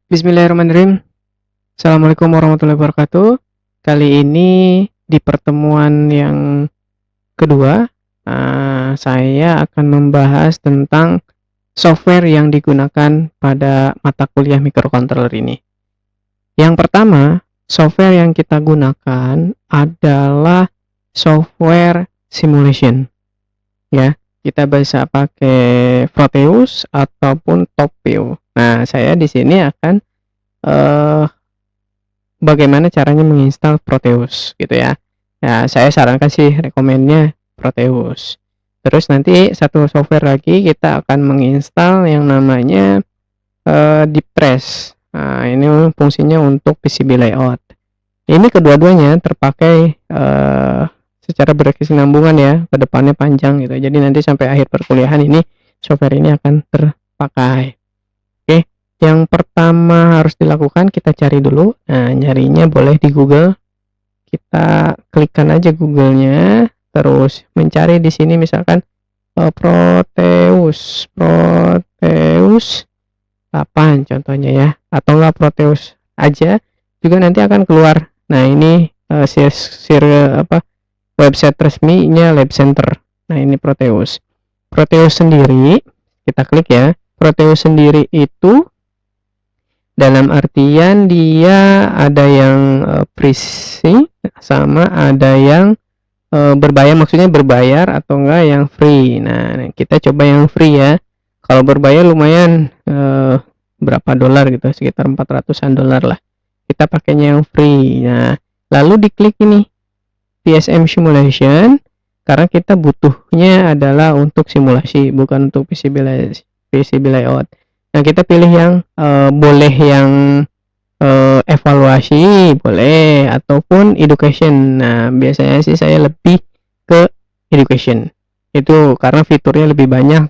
Bismillahirrahmanirrahim. Assalamualaikum warahmatullahi wabarakatuh. Kali ini di pertemuan yang kedua, saya akan membahas tentang software yang digunakan pada mata kuliah microcontroller ini. Yang pertama, software yang kita gunakan adalah software simulation. Ya, kita bisa pakai Proteus ataupun TopView. Nah, saya di sini akan bagaimana caranya menginstal Proteus gitu ya. Ya, saya sarankan sih rekomennya Proteus. Terus nanti satu software lagi kita akan menginstal yang namanya DeepTrace. Nah, ini fungsinya untuk PCB layout. Ini kedua-duanya terpakai secara berkesinambungan ya, ke depannya panjang gitu. Jadi nanti sampai akhir perkuliahan ini software ini akan terpakai. Oke. Yang pertama harus dilakukan, kita cari dulu. Nah, nyarinya boleh di Google. Kita klikkan aja Google-nya, terus mencari di sini misalkan Proteus 8 contohnya ya, atau enggak Proteus aja juga nanti akan keluar. Nah, ini website resminya Lab Center. Nah, ini Proteus. Proteus sendiri kita klik ya. Proteus sendiri itu dalam artian dia ada yang free sama ada yang berbayar, maksudnya berbayar atau enggak yang free. Nah, kita coba yang free ya. Kalau berbayar lumayan berapa dolar gitu, sekitar 400-an dolar lah. Kita pakainya yang free. Nah, lalu diklik ini PSM simulation karena kita butuhnya adalah untuk simulasi, bukan untuk PCB layout. Nah, kita pilih yang boleh yang evaluasi boleh ataupun education. Nah, biasanya sih saya lebih ke education. Itu karena fiturnya lebih banyak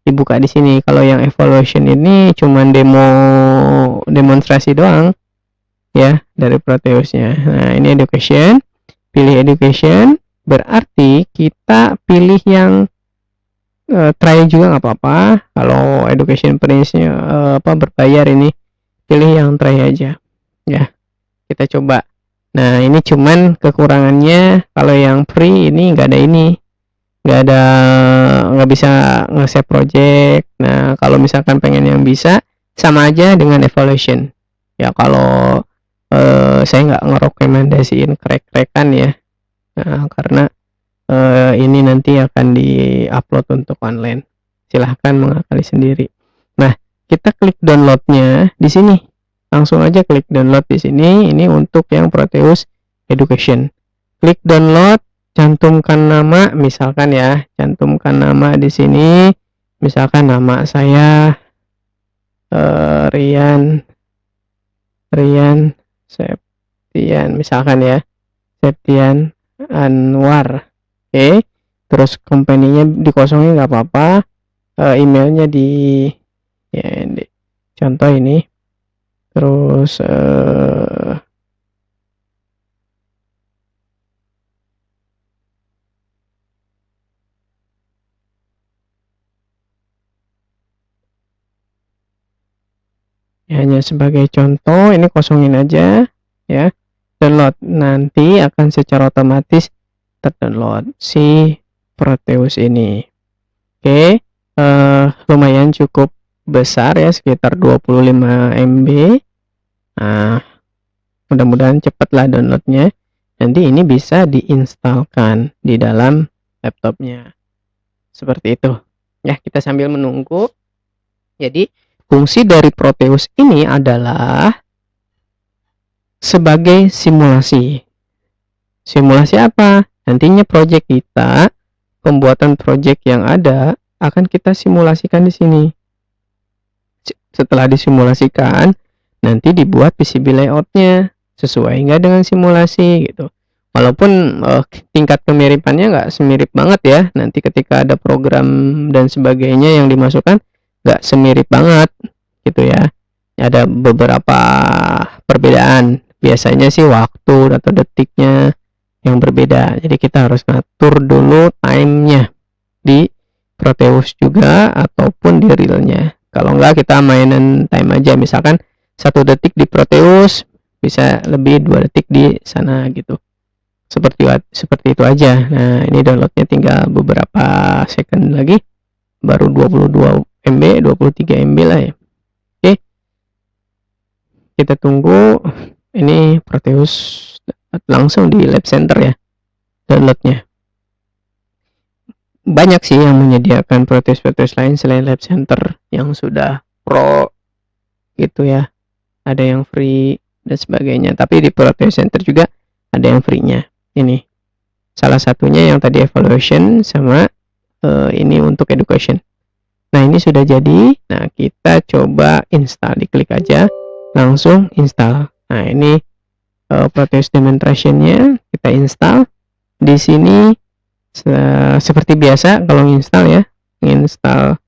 dibuka di sini. Kalau yang evaluation ini cuman demonstrasi doang ya dari Proteusnya. Nah, ini education. Pilih education, berarti kita pilih yang try juga nggak apa-apa. Kalau education price-nya berbayar, ini pilih yang try aja ya, kita coba. Nah, ini cuman kekurangannya kalau yang free ini nggak bisa nge-save project. Nah, kalau misalkan pengen yang bisa, sama aja dengan evaluation ya. Kalau saya nggak ngerekomendasiin krek-krekan ya, karena ini nanti akan di-upload untuk online. Silahkan mengakali sendiri. Nah, kita klik downloadnya di sini. Langsung aja klik download di sini. Ini untuk yang Proteus Education. Klik download, cantumkan nama, misalkan ya, cantumkan nama di sini. Misalkan nama saya Rian Septian, misalkan ya, Septian Anwar. Oke, terus company-nya dikosongin nggak apa-apa, emailnya di contoh ini, terus hanya sebagai contoh, ini kosongin aja ya. Download, nanti akan secara otomatis terdownload si Proteus ini. Oke, lumayan cukup besar ya, sekitar 25 MB. Nah, mudah-mudahan cepatlah downloadnya. Nanti ini bisa diinstalkan di dalam laptopnya. Seperti itu. Ya, kita sambil menunggu. Jadi, fungsi dari Proteus ini adalah sebagai simulasi. Simulasi apa? Nantinya project kita, pembuatan project yang ada akan kita simulasikan di sini. Setelah disimulasikan, nanti dibuat PCB layoutnya sesuai nggak dengan simulasi gitu. Walaupun tingkat kemiripannya nggak semirip banget ya. Nanti ketika ada program dan sebagainya yang dimasukkan, nggak semirip banget gitu ya. Ada beberapa perbedaan. Biasanya sih waktu atau detiknya yang berbeda. Jadi kita harus ngatur dulu time-nya di Proteus juga ataupun di realnya. Kalau enggak, kita mainan time aja, misalkan 1 detik di Proteus, bisa lebih 2 detik di sana gitu. Seperti itu aja. Nah, ini downloadnya tinggal beberapa second lagi, baru 22 MB, 23 MB lah ya. Oke, kita tunggu. Ini Proteus langsung di Lab Center ya downloadnya. Banyak sih yang menyediakan Proteus lain selain Lab Center yang sudah pro gitu ya, ada yang free dan sebagainya, tapi di Proteus Center juga ada yang free-nya. Ini salah satunya yang tadi evaluation sama ini untuk education. Nah, ini sudah jadi. Nah, kita coba install, diklik aja langsung install. Nah, ini Proteus demonstration-nya kita install. Di sini seperti biasa kalau install ya, install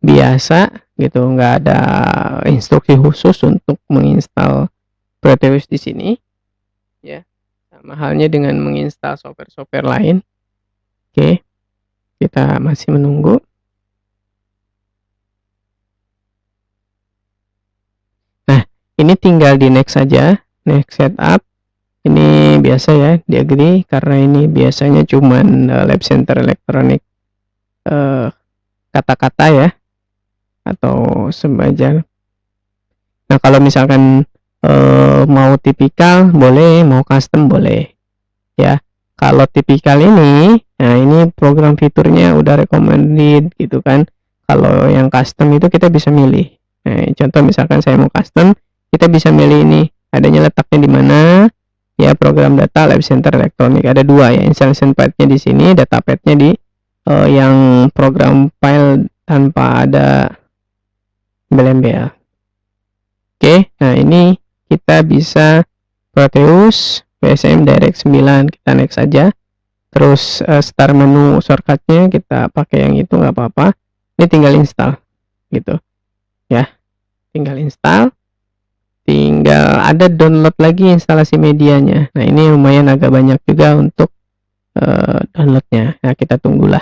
biasa gitu, nggak ada instruksi khusus untuk menginstal Proteus di sini ya, sama halnya dengan menginstal software lain. Oke, kita masih menunggu. Nah, ini tinggal di next saja, next setup. Ini biasa ya, di agree karena ini biasanya cuman Lab Center Electronic kata-kata ya, atau semacam. Nah, kalau misalkan mau tipikal boleh, mau custom boleh ya. Kalau tipikal ini, nah ini program fiturnya udah recommended gitu kan. Kalau yang custom itu kita bisa milih. Nah, contoh misalkan saya mau custom, kita bisa milih ini adanya letaknya di mana ya. Program data Lab Center Electronic ada 2 ya, installation path-nya di sini, data path-nya di yang program file tanpa ada embel-embel. Oke, nah ini kita bisa Proteus PSM Direct 9, kita next aja. Terus start menu shortcutnya kita pakai yang itu nggak apa-apa. Ini tinggal install gitu ya, tinggal install, tinggal ada download lagi instalasi medianya. Nah, ini lumayan agak banyak juga untuk downloadnya. Nah, kita tunggulah.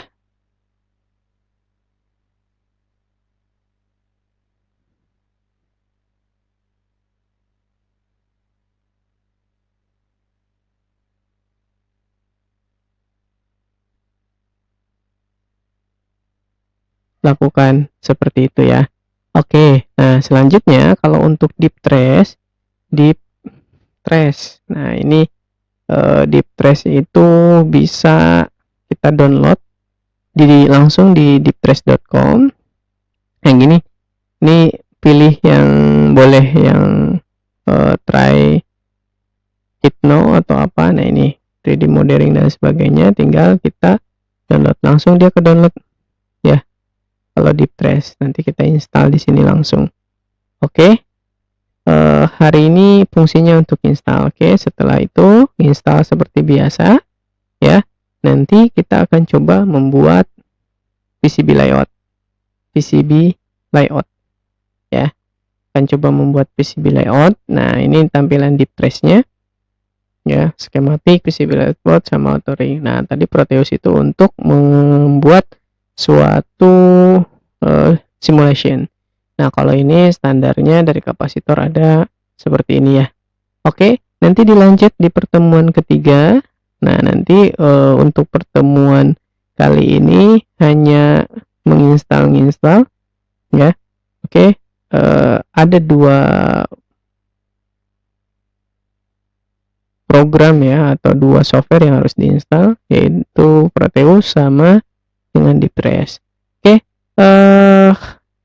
Lakukan seperti itu ya. Oke, nah selanjutnya kalau untuk deep trace, nah ini deep trace itu bisa kita download langsung di deeptrace.com. Yang gini, ini pilih yang boleh yang try it now atau apa. Nah, ini 3D modeling dan sebagainya, tinggal kita download langsung, dia ke download ya. Kalau deep trace nanti kita install di sini langsung. Oke, hari ini fungsinya untuk install. Oke, setelah itu install seperti biasa ya. Nanti kita akan coba membuat PCB layout ya. Akan coba membuat PCB layout. Nah, ini tampilan deep trace-nya ya, skematik, PCB layout sama authoring. Nah, tadi Proteus itu untuk membuat suatu simulation. Nah, kalau ini standarnya dari kapasitor ada seperti ini ya. Oke, nanti dilanjut di pertemuan ketiga. Nah, nanti untuk pertemuan kali ini hanya menginstal ya. Oke, ada 2 program ya, atau 2 software yang harus diinstal, yaitu Proteus sama dengan deep trace. Oke,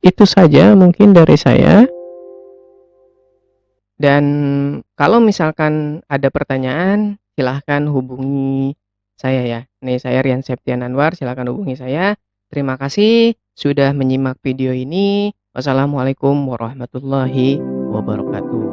itu saja mungkin dari saya. Dan kalau misalkan ada pertanyaan, silahkan hubungi saya ya. Nih, saya Rian Septian Anwar, silahkan hubungi saya. Terima kasih sudah menyimak video ini. Wassalamualaikum warahmatullahi wabarakatuh.